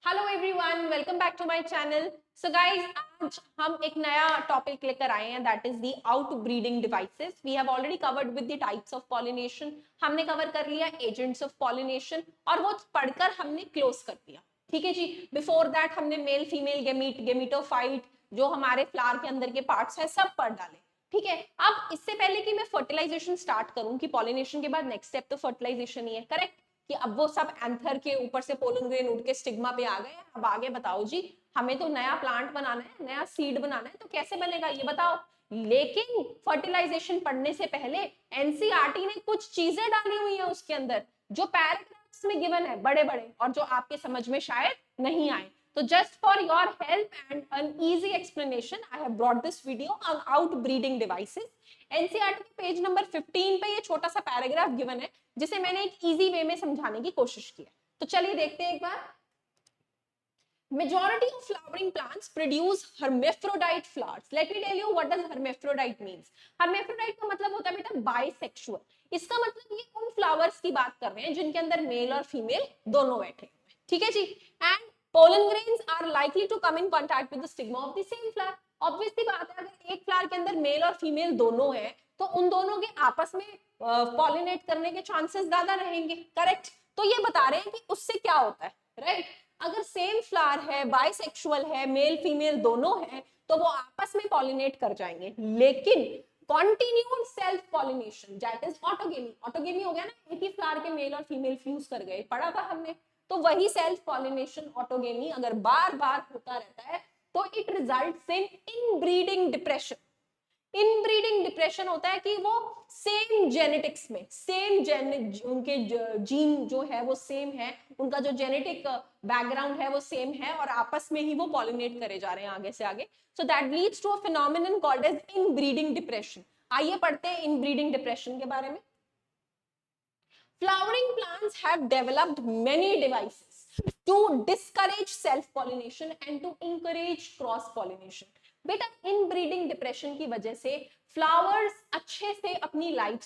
Hello everyone, welcome back to my channel. So guys, आज हम एक नया टॉपिक लेकर आए हैं, that is the outbreeding devices. We have already covered with the types of pollination. हमने cover कर लिया एजेंट्स ऑफ पॉलिनेशन और वो पढ़कर हमने क्लोज कर दिया। ठीक है जी। बिफोर दैट हमने मेल फीमेल गेमीटोफाइट, जो हमारे फ्लावर के अंदर के पार्ट्स हैं, सब पढ़ डाले। ठीक है। अब इससे पहले कि मैं फर्टिलाइजेशन स्टार्ट करूं, कि पॉलिनेशन के बाद नेक्स्ट स्टेप तो फर्टिलाइजेशन ही है, करेक्ट? कि अब वो सब एंथर के ऊपर से पोलन ग्रेन उड़ के स्टिग्मा पे आ गए। अब आगे बताओ जी, हमें तो नया प्लांट बनाना है, नया सीड बनाना है, तो कैसे बनेगा ये बताओ। लेकिन फर्टिलाइजेशन पढ़ने से पहले एनसीईआरटी ने कुछ चीजें डाली हुई है उसके अंदर, जो पैराग्राफ्स में गिवन है बड़े बड़े, और जो आपके समझ में शायद नहीं आए। तो just for your help and an easy explanation, I have brought this video on out breeding devices. NCERT के पेज नंबर 15 पे ये छोटा सा पैराग्राफ गिवन है, जिसे मैंने एक इजी वे में समझाने की कोशिश की है। तो चलिए देखते हैं एक बार। Majority of flowering plants produce hermaphrodite flowers. Let me tell you what does hermaphrodite means. Hermaphrodite का मतलब होता है बेटा bisexual. इसका मतलब ये उन flowers की बात कर रहे हैं जिनके अंदर मेल और फीमेल दोनों बैठे हुए हैं। ठीक है जी। And pollen grains are likely to come in contact with the stigma of the same flower. Obviously बात है, अगर एक फ्लावर के अंदर मेल और फीमेल दोनों है, तो उन दोनों के आपस में पॉलिनेट करने के चांसेस ज्यादा रहेंगे, करेक्ट? तो ये बता रहे हैं कि उससे क्या होता है, राइट? अगर सेम फ्लावर है, बाइसेक्सुअल है, मेल फीमेल दोनों है, तो वो आपस में पॉलिनेट कर जाएंगे। लेकिन continued self pollination, that is autogamy. Autogamy हो गया ना, एक ही फ्लावर के मेल और फीमेल फ्यूज कर गए, पढ़ा था हमने। तो वही सेल्फ पॉलिनेशन ऑटोगेमी अगर बार बार होता रहता है, तो it results in inbreeding depression. Inbreeding depression होता है कि वो सेम जेनेटिक्स में सेम उनके जीन जो है वो सेम है, उनका जो जेनेटिक बैकग्राउंड है वो सेम है, और आपस में ही वो पॉलिनेट करे जा रहे हैं आगे से आगे। So that leads to a phenomenon called as inbreeding depression. आइए पढ़ते हैं इनब्रीडिंग डिप्रेशन के बारे में। Flowering plants have developed many devices to discourage self-pollination and to encourage cross-pollination. बेटा इनब्रीडिंग डिप्रेशन की वजह से फ्लावर्स अच्छे से अपनी लाइफ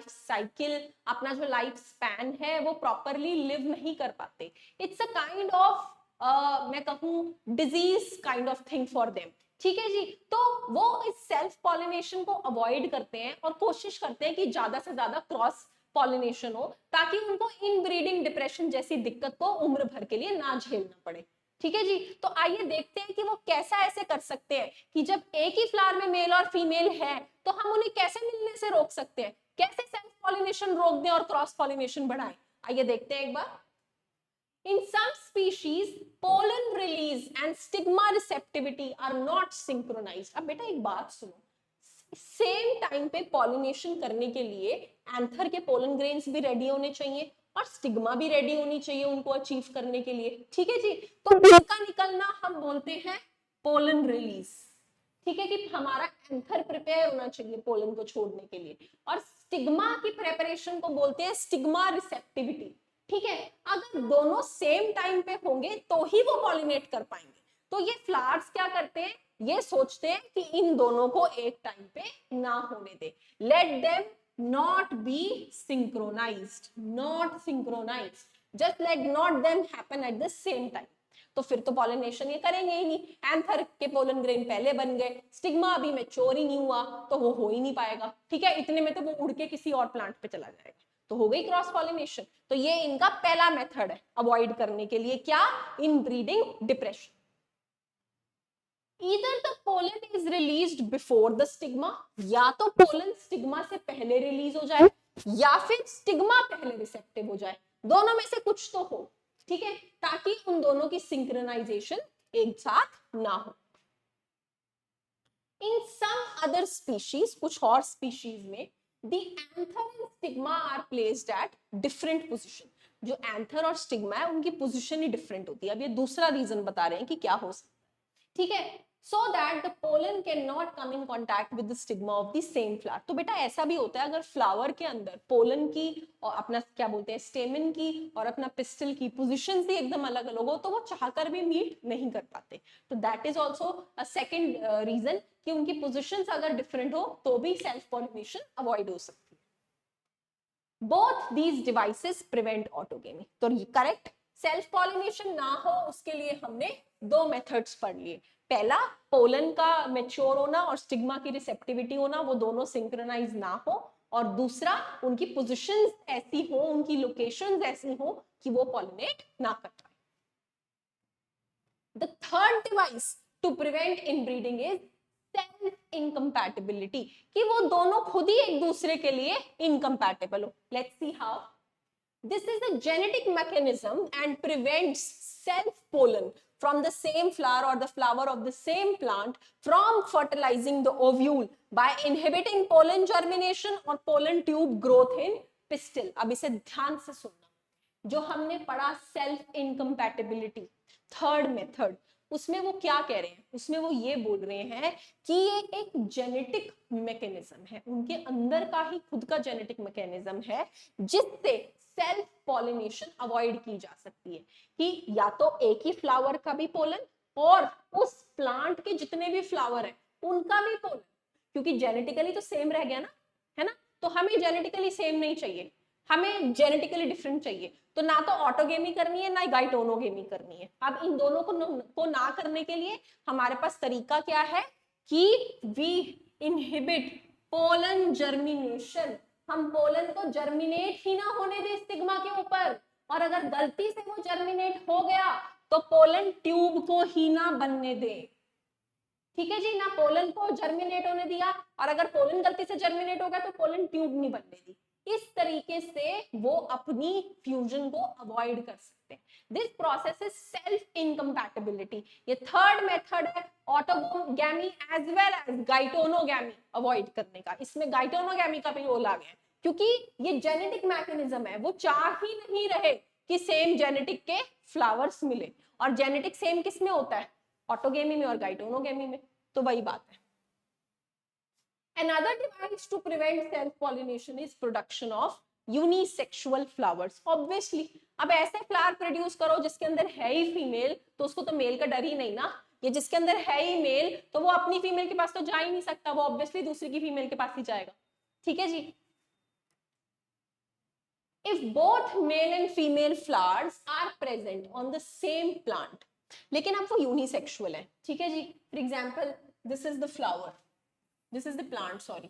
साइकिल, अपना जो लाइफ स्पैन है वो प्रॉपरली लिव नहीं कर पाते। इट्स अ काइंड ऑफ मैं कहूं disease kind of thing for them. ठीक है जी। तो वो इस सेल्फ पॉलिनेशन को अवॉइड करते हैं और कोशिश करते हैं कि ज्यादा से ज्यादा क्रॉस पॉलिनेशन हो, ताकि उनको इनब्रीडिंग डिप्रेशन जैसी दिक्कत को उम्र भर के लिए ना झेलना पड़े। ठीक है जी। तो आइए देखते हैं कि वो कैसा ऐसे कर सकते हैं कि जब एक ही फ्लावर में मेल और फीमेल है, तो हम उन्हें कैसे मिलने से रोक सकते हैं, कैसे सेल्फ पॉलिनेशन रोक दें और क्रॉस पॉलिनेशन बढ़ाएं। आइए देखते हैं एक बार। In some species, pollen release and stigma receptivity are not synchronized. अब बेटा एक बात सुनो, सेम टाइम पे पॉलिनेशन करने के लिए एंथर के पोलन ग्रेन्स भी रेडी होने चाहिए और स्टिग्मा भी रेडी होनी चाहिए उनको अचीव करने के लिए। ठीक है जी। तो उनका निकलना हम बोलते हैं पोलन रिलीज। ठीक है कि हमारा एंथर प्रिपेयर होना चाहिए पोलन को छोड़ने के लिए, और स्टिग्मा की प्रेपरेशन को बोलते हैं स्टिग्मा रिसेप्टिविटी। ठीक है। अगर दोनों सेम टाइम पे होंगे तो ही वो पॉलिनेट कर पाएंगे। तो ये फ्लावर्स क्या करते हैं, ये सोचते हैं कि इन दोनों को एक टाइम पे ना होने दे, let them not be synchronized, not synchronized, just let not them happen at the same time. तो फिर तो पॉलिनेशन ये करेंगे ही नहीं। एंथर के पोलन ग्रेन पहले बन गए, स्टिग्मा अभी मैच्योर ही नहीं हुआ, तो वो हो ही नहीं पाएगा। ठीक है। इतने में तो वो उड़ के किसी और प्लांट पे चला जाएगा, तो हो गई क्रॉस पॉलिनेशन। तो ये इनका पहला मेथड है अवॉइड करने के लिए, क्या? Inbreeding depression. Either the pollen is released before the stigma, या तो पोलन स्टिग्मा से पहले रिलीज हो जाए, या फिर स्टिग्मा पहले रिसेप्टिव हो जाए, दोनों में से कुछ तो हो। ठीक है। ताकि उन दोनों की सिंक्रोनाइजेशन एक साथ ना हो। इन सम अदर स्पीशीज, कुछ और स्पीशीज में, the anther and stigma are placed at different position. जो एंथर और स्टिग्मा है उनकी पोजीशन ही डिफरेंट होती है। अब ये दूसरा रीजन बता रहे हैं कि क्या हो सकता है। ठीक है। so that the pollen cannot come in contact with the stigma of the same flower। तो बेटा ऐसा भी होता है, अगर फ्लावर के अंदर पोलन की और अपना क्या बोलते हैं स्टेमन की और अपना पिस्टल की पोजीशंस भी एकदम अलग अलग हो, तो वो चाहकर भी मीट नहीं कर पाते। तो that is also a second reason कि उनकी पोजीशंस अगर डिफरेंट हो तो भी सेल्फ पॉलिनेशन अवॉइड हो सकती है। Both these devices prevent autogamy. तो करेक्ट, सेल्फ पॉलिनेशन ना हो उसके लिए हमने दो मेथड्स पढ़ लिए। पहला, पोलन का मैच्योर होना और स्टिग्मा की रिसेप्टिविटी होना, वो दोनों सिंक्रोनाइज ना हो, और दूसरा, उनकी पोजीशंस ऐसी हो, उनकी लोकेशंस ऐसी हो कि वो पॉलिनेट ना कर पाए। The third device to prevent inbreeding is self incompatibility, कि वो दोनों खुद ही एक दूसरे के लिए incompatible हो। Let's see how. This is a genetic mechanism and prevents self pollen from the same flower or the flower of the same plant from fertilizing the ovule by inhibiting pollen germination or pollen tube growth in pistil. अब इसे ध्यान से सुनना, जो हमने पढ़ा self incompatibility, third method, उसमें वो क्या कह रहे हैं, उसमें वो ये बोल रहे हैं कि ये एक जेनेटिक मैकेनिज्म है, उनके अंदर का ही खुद का जेनेटिक मैकेनिज्म है जिससे सेल्फ पॉलिनेशन अवॉइड की जा सकती है, कि या तो एक ही फ्लावर का भी पोलन और उस प्लांट के जितने भी फ्लावर हैं उनका भी पोलन, क्योंकि जेनेटिकली तो सेम रह गया ना, है ना, तो हमें जेनेटिकली सेम नहीं चाहिए, हमें जेनेटिकली डिफरेंट चाहिए, तो ना तो ऑटोगेमी करनी है ना गाइटोनोगेमी करनी है। अब इन दोनों को ना करने के लिए हमारे पास तरीका क्या है कि वी इनहिबिट पोलन जर्मिनेशन, हम पोलन को जर्मिनेट ही ना होने दे स्टिग्मा के ऊपर, और अगर गलती से वो जर्मिनेट हो गया तो पोलन ट्यूब को ही ना बनने दे। ठीक है जी, ना पोलन को जर्मिनेट होने दिया, और अगर पोलन गलती से जर्मिनेट हो गया तो पोलन ट्यूब नहीं बनने दी। इस तरीके से वो अपनी फ्यूजन को अवॉइड कर सकते हैं। This process is self incompatibility. ये थर्ड मेथड है autogamy as well as geitonogamy avoid करने का। इसमें गाइटोनोगैमी का भी रोल आ गया, क्योंकि ये जेनेटिक मैकेनिज्म है, वो चाह ही नहीं रहे कि सेम जेनेटिक के फ्लावर्स मिले, और जेनेटिक सेम किस में होता है, ऑटोगेमी में और गाइटोनोगेमी में, तो वही बात है। Another device to prevent self pollination is production of unisexual flowers. Obviously, अब ऐसे फ्लावर प्रोड्यूस करो जिसके अंदर है ही फीमेल, तो उसको तो मेल का डर ही नहीं ना। ये जिसके अंदर है ही मेल, तो वो अपनी फीमेल के पास तो जा ही नहीं सकता, वो ऑब्वियसली दूसरी की फीमेल के पास ही जाएगा। ठीक है जी। If both male and female flowers are present on the same plant, लेकिन अब वो यूनिसेक्सुअल है, ठीक है जी। For example, this is the flower, this is the plant, sorry,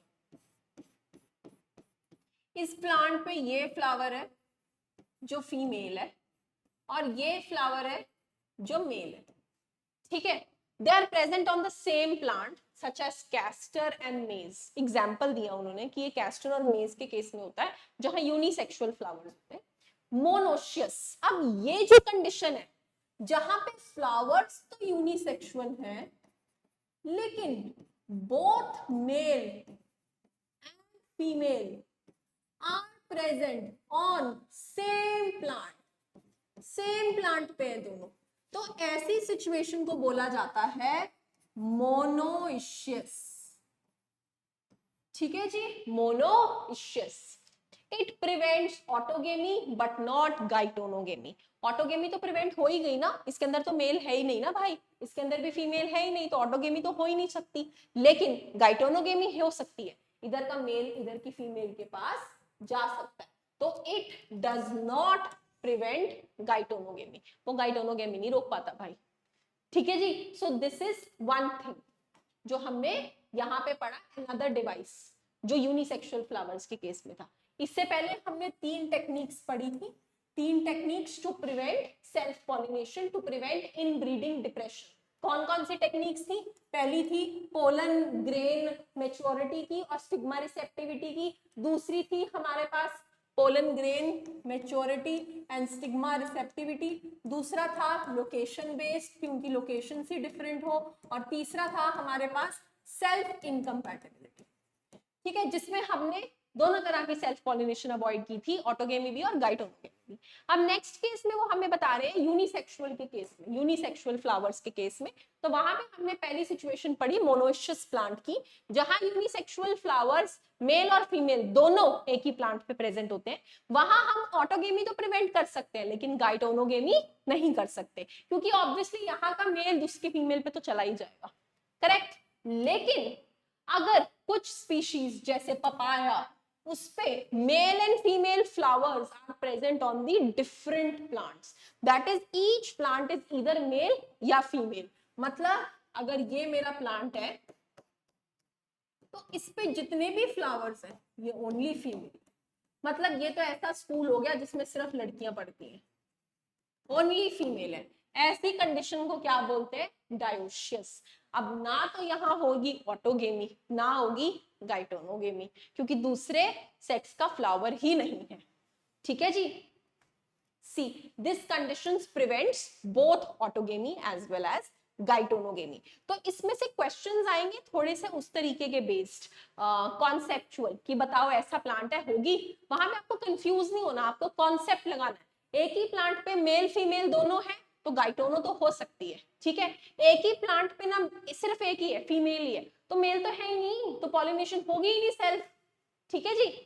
इस प्लांट पे ये फ्लावर है जो फीमेल है और ये फ्लावर है जो मेल है, ठीक है। They are present on the same plant such as castor and maize. Example दिया उन्होंने कि ये कैस्टर और मेज के केस में होता है जहां यूनिसेक्सुअल फ्लावर्स होते हैं। मोनोशियस, अब ये जो कंडीशन है जहां पे फ्लावर्स तो यूनिसेक्सुअल है लेकिन both male and female are present on same plant पे है दोनों, तो ऐसी सिचुएशन को बोला जाता है मोनोइशियस। ठीक है जी, monoecious. It prevents autogamy but not geitonogamy. Autogamy तो प्रिवेंट हो ही गई ना, इसके अंदर तो मेल है ही नहीं ना भाई, इसके अंदर भी फीमेल है ही नहीं, तो ऑटोगेमी तो हो ही नहीं सकती। लेकिन गाइटोनोगेमी हो सकती है, इधर का मेल इधर की फीमेल के पास जा सकता है, तो it does not prevent geitonogamy, वो गाइटोनोगेमी नहीं रोक पाता भाई। ठीक है जी। So this is one thing जो हमने यहाँ पे पढ़ा, अनदर डिवाइस जो यूनिसेक्सुअल फ्लावर्स के केस में था। इससे पहले हमने 3 टेक्निक्स पढ़ी थी, 3 techniques to prevent self pollination, to prevent inbreeding depression. कौन कौन सी टेक्निक्स थी? पहली थी पोलन ग्रेन मैच्योरिटी की और स्टिग्मा रिसेप्टिविटी की, दूसरी थी हमारे पास pollen grain maturity and stigma receptivity, दूसरा था लोकेशन बेस्ड क्योंकि लोकेशन से डिफरेंट हो, और तीसरा था हमारे पास सेल्फ इनकम्पैटिबिलिटी। ठीक है, जिसमें हमने दोनों तरह की सेल्फ पॉलिनेशन अवॉइड की थी, ऑटोगेमी भी और गाइटोगेमी भी। अब नेक्स्ट केस में वो हमें बता रहे हैं यूनिसेक्सुअल के केस में, यूनिसेक्सुअल फ्लावर्स के केस में, तो वहां पे हमने पहली सिचुएशन पढ़ी मोनोइशियस प्लांट की, जहां यूनिसेक्सुअल फ्लावर्स मेल और फीमेल दोनों एक ही प्लांट पे प्रेजेंट होते हैं। वहां हम ऑटोगेमी तो प्रिवेंट कर सकते हैं लेकिन गाइटोनोगेमी नहीं कर सकते, क्योंकि ऑब्वियसली यहाँ का मेल दूसरी फीमेल पे तो चला ही जाएगा, करेक्ट। लेकिन अगर कुछ स्पीशीज जैसे पपाया, उस पे male and female flowers are present on the different plants, that is each plant is either male या फीमेल। मतलब अगर ये मेरा प्लांट है तो इस पे जितने भी फ्लावर्स हैं ये ओनली फीमेल, मतलब ये तो ऐसा स्कूल हो गया जिसमें सिर्फ लड़कियां पढ़ती हैं, ओनली फीमेल है। ऐसी कंडीशन को क्या बोलते हैं, डायोशियस। अब ना तो यहाँ होगी ऑटोगेमी ना होगी गाइटोनोगेमी, क्योंकि दूसरे सेक्स का फ्लावर ही नहीं है। ठीक है जी। See this conditions prevents both autogamy as well as geitonogamy. तो इसमें से क्वेश्चंस आएंगे थोड़े से उस तरीके के बेस्ड, कॉन्सेप्चुअल, कि बताओ ऐसा प्लांट है, होगी। वहां में आपको कंफ्यूज नहीं होना, आपको कॉन्सेप्ट लगाना है। एक ही प्लांट पे मेल फीमेल दोनों है तो गाइटोनो तो हो सकती है, ठीक है। एक ही प्लांट पे ना सिर्फ एक ही है, फीमेल ही है, तो मेल तो है ही नहीं, तो पॉलिनेशन होगी ही नहीं सेल्फ। ठीक है जी।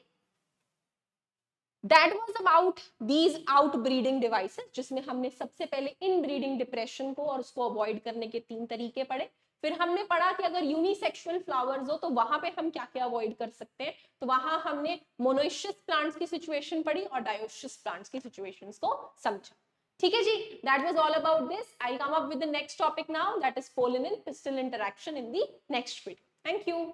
That was about these outbreeding devices, जिसमें हमने सबसे पहले इनब्रीडिंग डिप्रेशन को और उसको अवॉइड करने के 3 तरीके पढ़े। फिर हमने पढ़ा कि अगर यूनिसेक्सुअल फ्लावर्स हो तो वहां पे हम क्या क्या अवॉइड कर सकते हैं। तो वहां हमने मोनोइशियस प्लांट्स की सिचुएशन पढ़ी और डायोशियस प्लांट्स की सिचुएशंस को समझा। ठीक है जी। That was all about this. I come up with the next topic now, that is pollen and pistil interaction in the next video. Thank you.